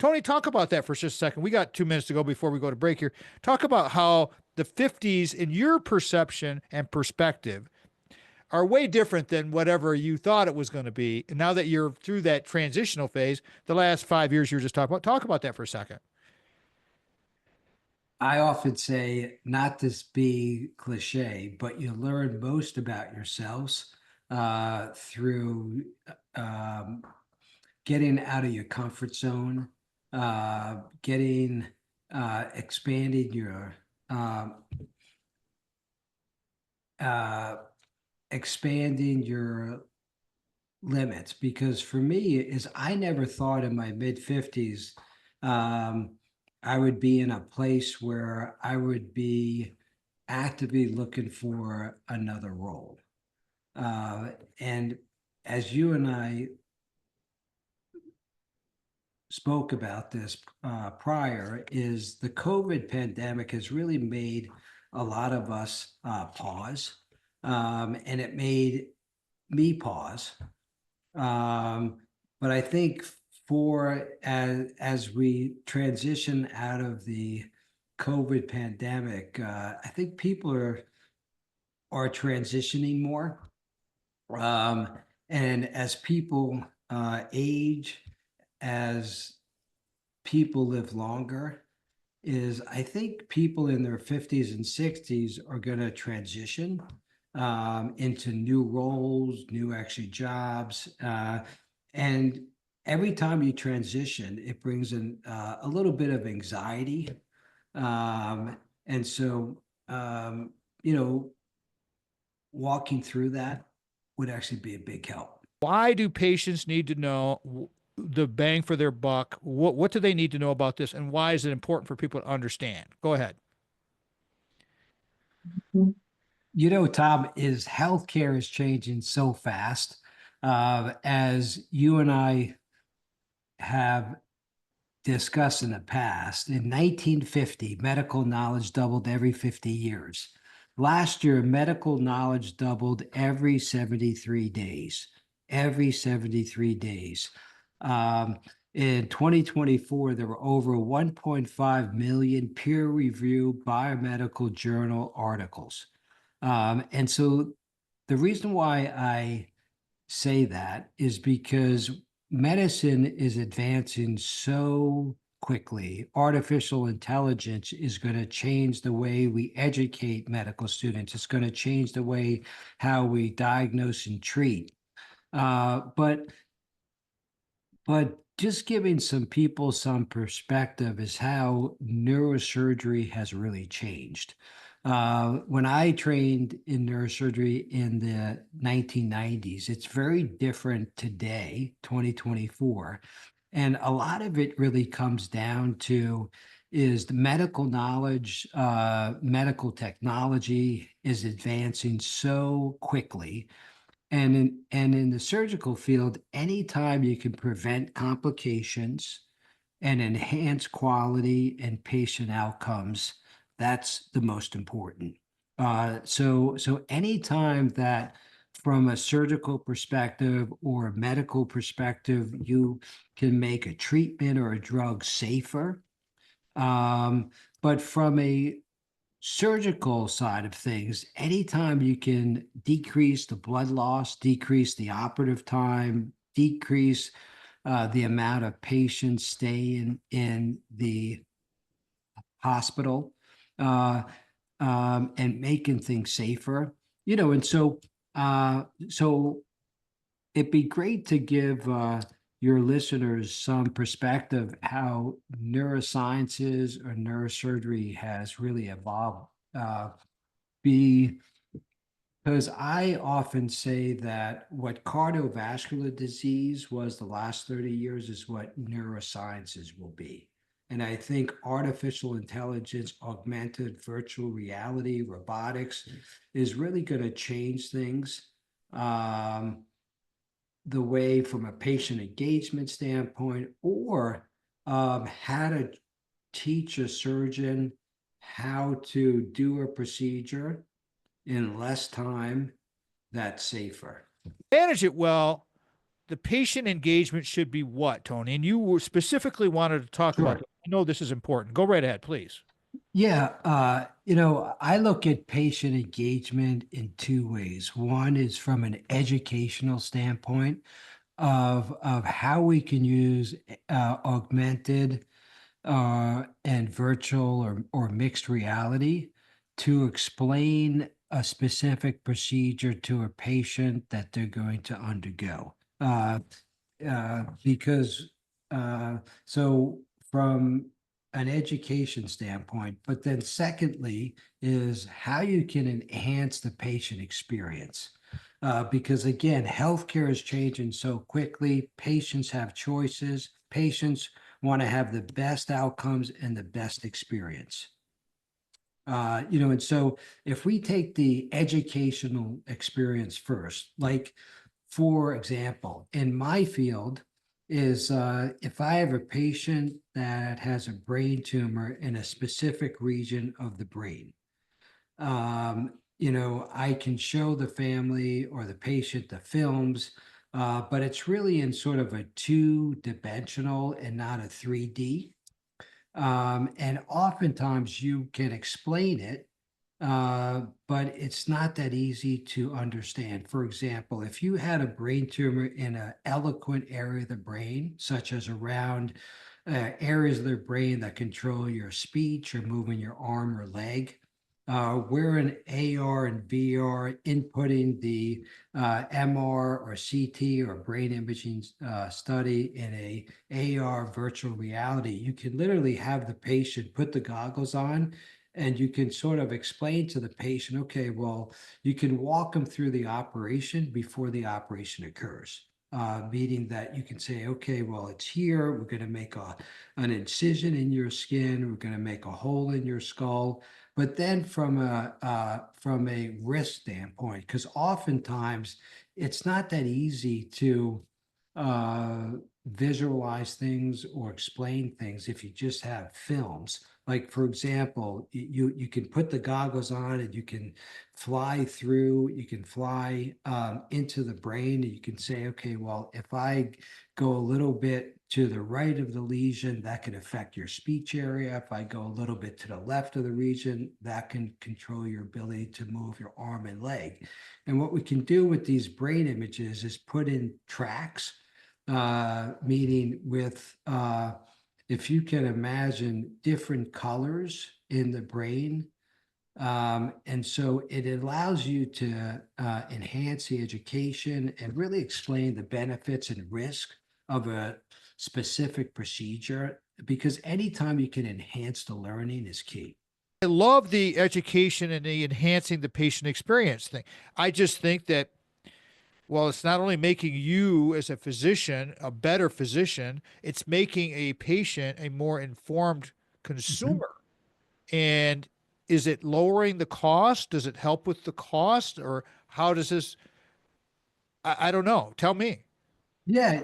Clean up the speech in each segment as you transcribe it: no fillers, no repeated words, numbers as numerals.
Tony, talk about that for just a second. We got 2 minutes to go before we go to break here. Talk about how the 50s, in your perception and perspective, are way different than whatever you thought it was going to be. And now that you're through that transitional phase, the last 5 years you were just talking about, talk about that for a second. I often say, not to be cliche, but you learn most about yourselves through getting out of your comfort zone, expanding your expanding your limits. Because for me, is I never thought in my mid 50s I would be in a place where I would be actively looking for another role. And as you and I spoke about this prior, is the COVID pandemic has really made a lot of us pause, and it made me pause. But I think as we transition out of the COVID pandemic, I think people are transitioning more. And as people age, as people live longer, I think people in their 50s and 60s are going to transition into new roles, new actually jobs. And every time you transition, it brings in a little bit of anxiety. And so, walking through that would actually be a big help. Why do patients need to know the bang for their buck? What do they need to know about this? And why is it important for people to understand? Go ahead. Tom, is healthcare is changing so fast. As you and I have discussed in the past, in 1950, medical knowledge doubled every 50 years. Last year, medical knowledge doubled every 73 days. Every 73 days. In 2024, there were over 1.5 million peer-reviewed biomedical journal articles. And so the reason why I say that is because medicine is advancing so quickly. Artificial intelligence is going to change the way we educate medical students. It's going to change the way how we diagnose and treat. But just giving some people some perspective is how neurosurgery has really changed. When I trained in neurosurgery in the 1990s, it's very different today, 2024. And a lot of it really comes down to is the medical knowledge, medical technology is advancing so quickly. And in the surgical field, anytime you can prevent complications and enhance quality and patient outcomes, that's the most important. So anytime that from a surgical perspective or a medical perspective, you can make a treatment or a drug safer. But from a surgical side of things, anytime you can decrease the blood loss, decrease the operative time, decrease the amount of patients staying in the hospital, and making things safer, and so it'd be great to give your listeners some perspective how neurosciences or neurosurgery has really evolved. Because I often say that what cardiovascular disease was the last 30 years is what neurosciences will be. And I think artificial intelligence, augmented virtual reality, robotics is really going to change things. The way from a patient engagement standpoint, or how to teach a surgeon how to do a procedure in less time that's safer. Manage it well. the patient engagement should be what, Tony? And specifically wanted to talk about Sure. that. I know this is important. Go right ahead, please. Yeah, I look at patient engagement in two ways. One is from an educational standpoint of how we can use augmented and virtual or mixed reality to explain a specific procedure to a patient that they're going to undergo. Because so from an education standpoint, but then secondly is how you can enhance the patient experience. Because again, healthcare is changing so quickly. Patients have choices. Patients want to have the best outcomes and the best experience. And so if we take the educational experience first, like for example, in my field, is if I have a patient that has a brain tumor in a specific region of the brain, I can show the family or the patient the films, but it's really in sort of a two-dimensional and not a 3D. And oftentimes you can explain it, but it's not that easy to understand. For example, if you had a brain tumor in an eloquent area of the brain, such as around areas of the brain that control your speech or moving your arm or leg, we're in AR and VR inputting the MR or CT or brain imaging study in a AR virtual reality. You can literally have the patient put the goggles on and you can sort of explain to the patient, okay, well, you can walk them through the operation before the operation occurs. Meaning that you can say, okay, well, it's here. We're going to make an incision in your skin. We're going to make a hole in your skull. But then from a risk standpoint, because oftentimes it's not that easy to uh, visualize things or explain things if you just have films. Like for example, you can put the goggles on and you can fly through. You can fly into the brain, and you can say, okay, well, if I go a little bit to the right of the lesion, that can affect your speech area. If I go a little bit to the left of the region, that can control your ability to move your arm and leg. And what we can do with these brain images is put in tracks, meaning with, if you can imagine different colors in the brain. And so it allows you to enhance the education and really explain the benefits and risk of a specific procedure, because anytime you can enhance the learning is key. I love the education and the enhancing the patient experience thing. I just think that, well, it's not only making you as a physician a better physician, it's making a patient a more informed Mhm. consumer. And is it lowering the cost? Does it help with the cost? Or how does this? I don't know. Tell me. Yeah,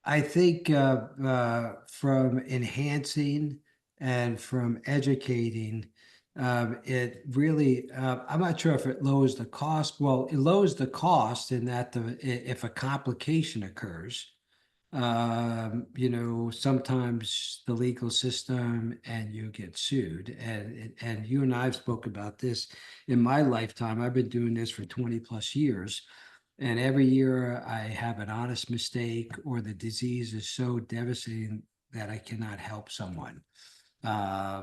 I think from enhancing and from educating, it really, I'm not sure if it lowers the cost. Well, it lowers the cost in that if a complication occurs, sometimes the legal system and you get sued. And you and I've spoke about this in my lifetime. I've been doing this for 20 plus years. And every year I have an honest mistake or the disease is so devastating that I cannot help someone.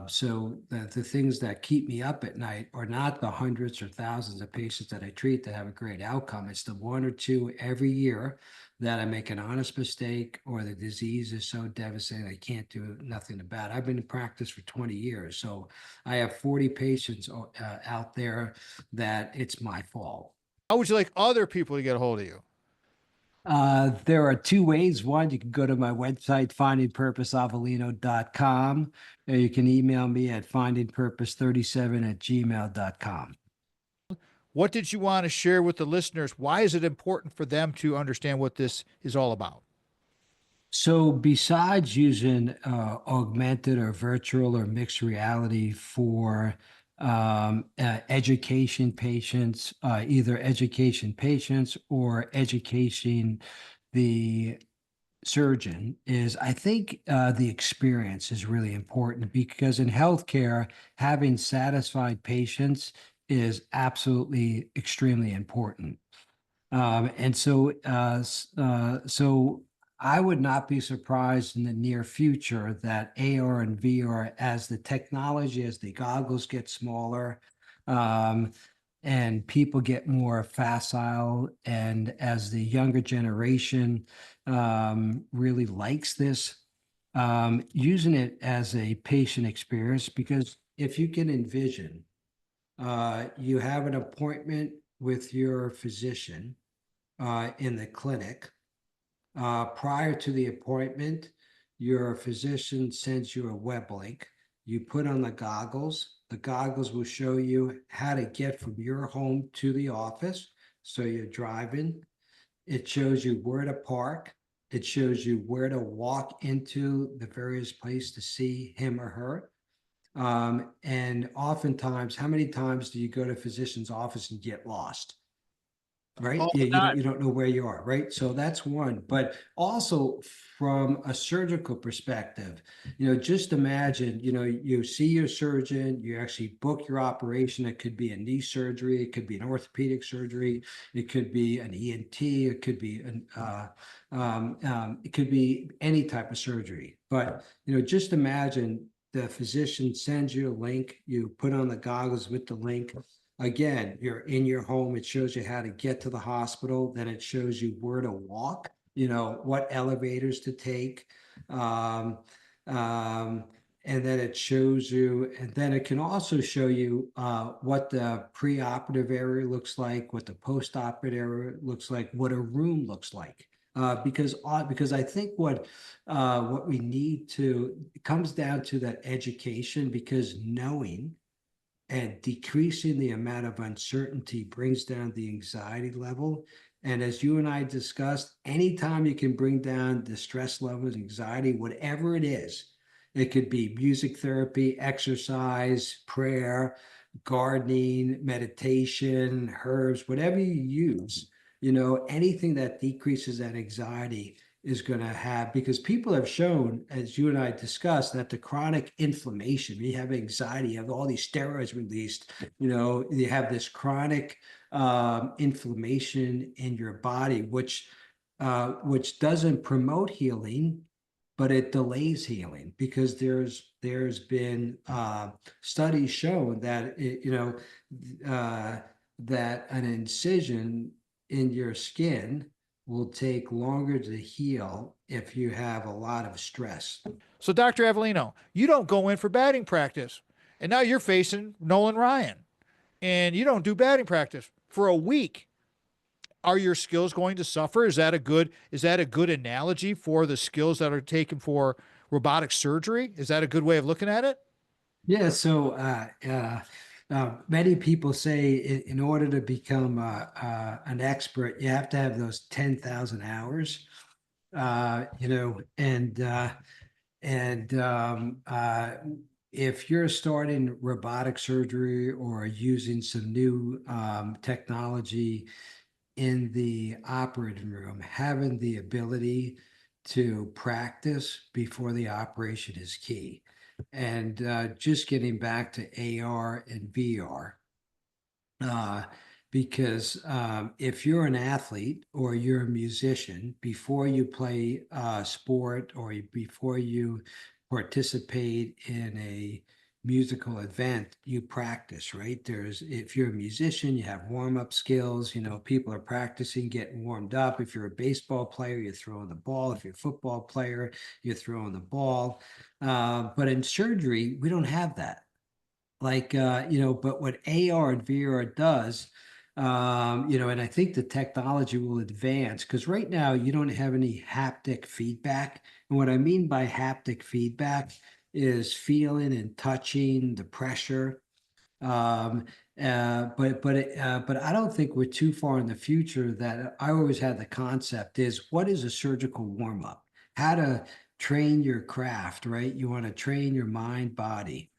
So the things that keep me up at night are not the hundreds or thousands of patients that I treat that have a great outcome. It's the one or two every year that I make an honest mistake or the disease is so devastating I can't do nothing about it. I've been in practice for 20 years, so I have 40 patients out there that it's my fault. How would you like other people to get a hold of you? There are two ways. One, you can go to my website, findingpurposeavellino.com, or you can email me at findingpurpose37@gmail.com. What did you want to share with the listeners? Why is it important for them to understand what this is all about? So, besides using augmented or virtual or mixed reality for education patients, either education patients or education the surgeon is I think the experience is really important because in healthcare, having satisfied patients is absolutely extremely important. So I would not be surprised in the near future that AR and VR, as the technology, as the goggles get smaller, um, and people get more facile, and as the younger generation really likes this, using it as a patient experience, because if you can envision, you have an appointment with your physician in the clinic. Prior to the appointment, your physician sends you a web link. You put on the goggles. The goggles will show you how to get from your home to the office. So you're driving. It shows you where to park. It shows you where to walk into the various places to see him or her. And oftentimes, how many times do you go to a physician's office and get lost? Right? All Yeah, the time. you don't know where you are, right? So that's one. But also from a surgical perspective, just imagine, you see your surgeon, you actually book your operation. It could be a knee surgery, it could be an orthopedic surgery, it could be an ENT, it could be it could be any type of surgery. But just imagine the physician sends you a link, you put on the goggles with the link. Again, you're in your home. It shows you how to get to the hospital. Then it shows you where to walk, what elevators to take. Um, um, and then it shows you, and then it can also show you what the preoperative area looks like, what the postoperative area looks like, what a room looks like. Because I think what we need to, it comes down to that education, because knowing and decreasing the amount of uncertainty brings down the anxiety level. And as you and I discussed, anytime you can bring down the stress levels, anxiety, whatever it is, it could be music therapy, exercise, prayer, gardening, meditation, herbs, whatever you use, anything that decreases that anxiety is going to have, because people have shown, as you and I discussed, that the chronic inflammation, you have anxiety, you have all these steroids released, you have this chronic inflammation in your body, which doesn't promote healing, but it delays healing, because there's been studies shown that that an incision in your skin will take longer to heal if you have a lot of stress. So, Dr. Avellino, you don't go in for batting practice. And now you're facing Nolan Ryan, and you don't do batting practice for a week. Are your skills going to suffer? Is that a good analogy for the skills that are taken for robotic surgery? Is that a good way of looking at it? Yeah, so many people say in order to become an expert, you have to have those 10,000 hours, and if you're starting robotic surgery or using some new technology in the operating room, having the ability to practice before the operation is key. And just getting back to AR and VR, uh, because if you're an athlete or you're a musician, before you play sport or before you participate in a musical event, you practice, right? If you're a musician, you have warm-up skills, people are practicing, getting warmed up. If you're a baseball player, you're throwing the ball. If you're a football player, you're throwing the ball. But in surgery, we don't have that. But what AR and VR does, and I think the technology will advance, because right now you don't have any haptic feedback. And what I mean by haptic feedback is feeling and touching the pressure. Um, but I don't think we're too far in the future. That I always had the concept is, what is a surgical warm up? How to train your craft, right? You want to train your mind, body.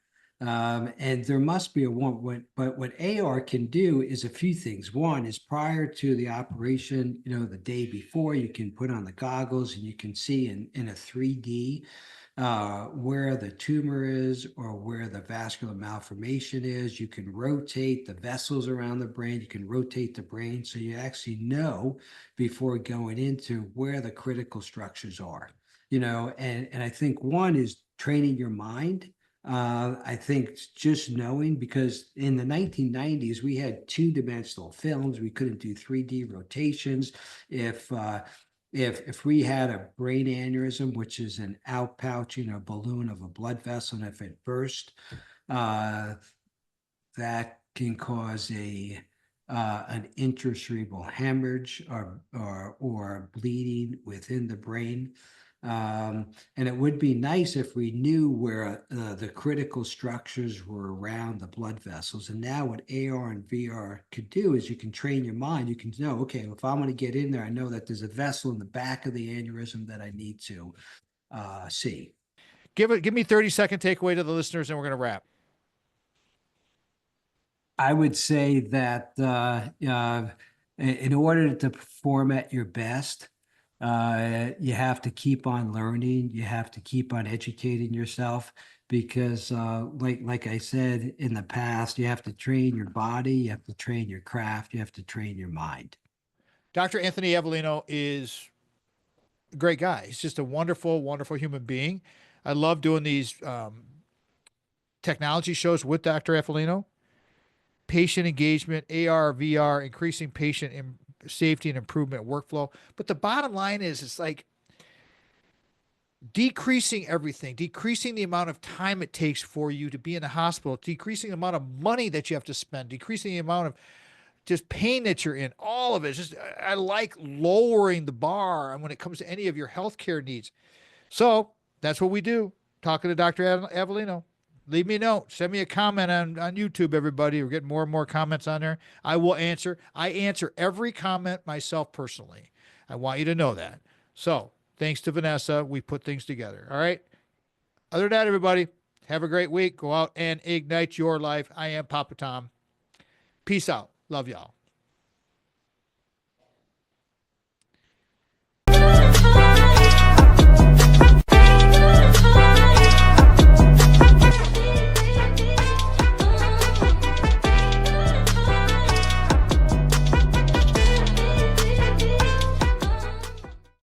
And there must be a one, but what AR can do is a few things. One is prior to the operation, the day before, you can put on the goggles and you can see in a 3D where the tumor is or where the vascular malformation is. You can rotate the vessels around the brain. You can rotate the brain. So you actually know before going into where the critical structures are, and I think one is training your mind. I think just knowing, because in the 1990s, we had two-dimensional films. We couldn't do 3D rotations. If we had a brain aneurysm, which is an outpouching balloon of a blood vessel, and if it burst, that can cause an intracerebral hemorrhage or bleeding within the brain. And it would be nice if we knew where the critical structures were around the blood vessels. And now what AR and VR could do is you can train your mind. You can know, okay, if I'm going to get in there, I know that there's a vessel in the back of the aneurysm that I need to see. Give me 30-second takeaway to the listeners, and we're going to wrap. I would say that in order to perform at your best, you have to keep on learning. You have to keep on educating yourself because, like I said in the past, you have to train your body, you have to train your craft, you have to train your mind. Dr. Anthony Avellino is a great guy. He's just a wonderful, wonderful human being. I love doing these technology shows with Dr. Avellino. Patient engagement, AR, VR, increasing patient safety and improvement workflow. But the bottom line is, it's like decreasing everything, decreasing the amount of time it takes for you to be in the hospital, decreasing the amount of money that you have to spend, decreasing the amount of just pain that you're in, all of it. Just, I like lowering the bar when it comes to any of your healthcare needs. So that's what we do. Talking to Dr. Avellino. Leave me a note. Send me a comment on YouTube, everybody. We're getting more and more comments on there. I will answer. I answer every comment myself personally. I want you to know that. So thanks to Vanessa, we put things together. All right. Other than that, everybody, have a great week. Go out and ignite your life. I am Papa Tom. Peace out. Love y'all.